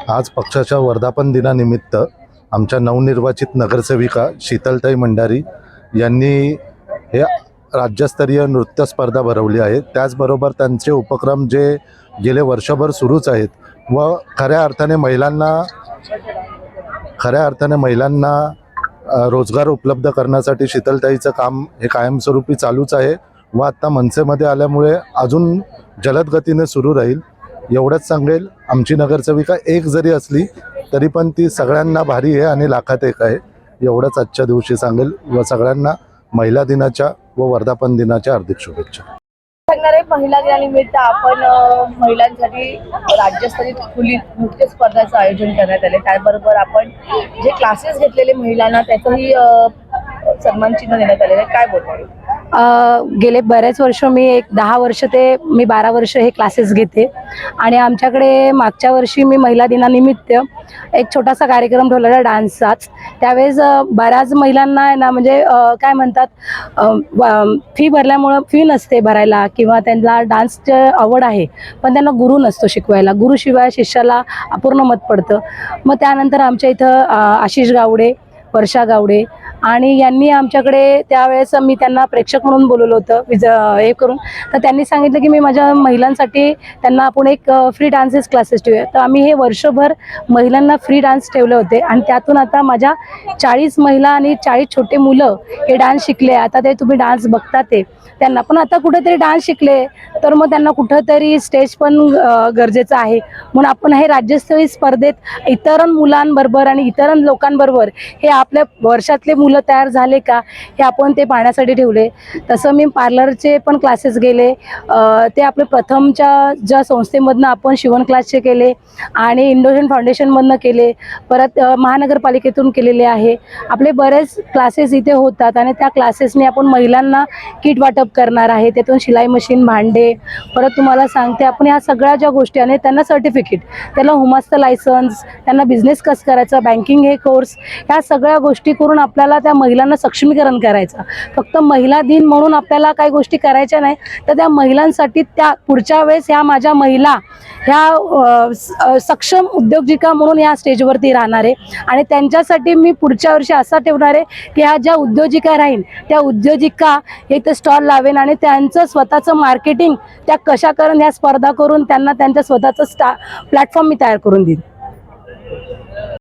आज पक्षाच्या वर्धापन दिनानिमित्त आमच्या नवनिर्वाचित नगरसेविका शीतलताई मंडारी यांनी हे राज्यस्तरीय नृत्य स्पर्धा भरवली आहे। त्याचबरोबर त्यांचे उपक्रम जे गेले वर्षभर सुरूच आहेत व खऱ्या अर्थाने महिलांना रोजगार उपलब्ध करण्यासाठी शीतलताईचं काम हे कायमस्वरूपी चालूच आहे व आता मनसेमध्ये आल्यामुळे अजून जलद गतीने सुरू राहील। एवढंच सांगेल, आमची नगरसेविका एक जरी असली तरी पण ती सगळ्यांना भारी आहे आणि लाखात एक आहे, एवढंच आजच्या दिवशी सांगेल व सगळ्यांना महिला दिनाच्या व वर्धापन दिनाच्या हार्दिक शुभेच्छा। सांगणार आहे, महिला दिनानिमित्त आपण महिलांसाठी राज्यस्तरीय खुली नृत्य स्पर्धेचं आयोजन करण्यात आले। त्याचबरोबर आपण जे क्लासेस घेतलेले महिलांना त्याचंही सन्मान चिन्ह देण्यात आलेलं आहे। काय बोलतो? गेले बरेच वर्ष मी 10 वर्ष ते 12 वर्ष हे क्लासेस घेते आणि आमच्याकडे मागच्या वर्षी मी महिला दिनानिमित्त एक छोटासा कार्यक्रम ठेवलेला डान्सचाच। त्यावेळेस बऱ्याच महिलांना आहे ना, म्हणजे काय म्हणतात, फी भरल्यामुळं फी नसते भरायला किंवा त्यांना डान्सची आवड आहे पण त्यांना गुरु नसतो शिकवायला, गुरुशिवाय शिष्याला अपूर्ण मत पडतं। मग त्यानंतर आमच्या इथं आशिष गावडे, वर्षा गावडे आणि यांनी आमच्याकडे त्यावेळेस मी त्यांना प्रेक्षक म्हणून बोलवलं होतं हे करून, तर त्यांनी सांगितलं की मी माझ्या महिलांसाठी त्यांना आपण एक फ्री डान्सेस क्लासेस ठेवूया। तर आम्ही हे वर्षभर महिलांना फ्री डान्स ठेवले होते आणि त्यातून आता माझ्या 40 महिला आणि 40 छोटे मुलं हे डान्स शिकले। आता ते तुम्ही डान्स बघता ते त्यांना पण आता कुठेतरी डान्स शिकले तर मग त्यांना कुठंतरी स्टेज पण गरजेचं आहे। म्हणून आपण हे राज्यस्तरीय स्पर्धेत इतर मुलांबरोबर आणि इतर लोकांबरोबर हे आपल्या वर्षातले मुलं तयार झाले का हे आपण ते पाहण्यासाठी ठेवले। तसं मी पार्लरचे पण क्लासेस गेले, ते आपले प्रथमच्या ज्या संस्थेमधनं आपण शिवण क्लासचे केले आणि इंडोजन फाउंडेशनमधनं केले, परत महानगरपालिकेतून केलेले आहे। आपले बरेच क्लासेस इथे होतात आणि त्या क्लासेसने आपण महिलांना किट वाटप करणार आहे, त्यातून शिलाई मशीन, भांडे, परत तुम्हाला सांगते आपण ह्या सगळ्या ज्या गोष्टी आणि त्यांना सर्टिफिकेट, त्याला हुमास्त लायसन्स, त्यांना बिझनेस कसं करायचा, बँकिंग हे कोर्स, ह्या सगळ्या गोष्टी करून आपल्याला त्या महिलांना सक्षमीकरण करायचं। फक्त महिला दिन म्हणून आपल्याला काही गोष्टी करायच्या नाही, तर त्या महिलांसाठी त्या पुढच्या वेळेस ह्या माझ्या महिला ह्या सक्षम उद्योजिका म्हणून या स्टेजवरती राहणार आहे आणि त्यांच्यासाठी मी पुढच्या वर्षी असा ठेवणार आहे की ह्या ज्या उद्योजिका राहील त्या उद्योजिका इथे स्टॉल लावेन आणि त्यांचं स्वतःचं मार्केटिंग त्या कशा करून ह्या स्पर्धा करून त्यांना त्यांच्या स्वतःचं प्लॅटफॉर्म मी तयार करून देईन।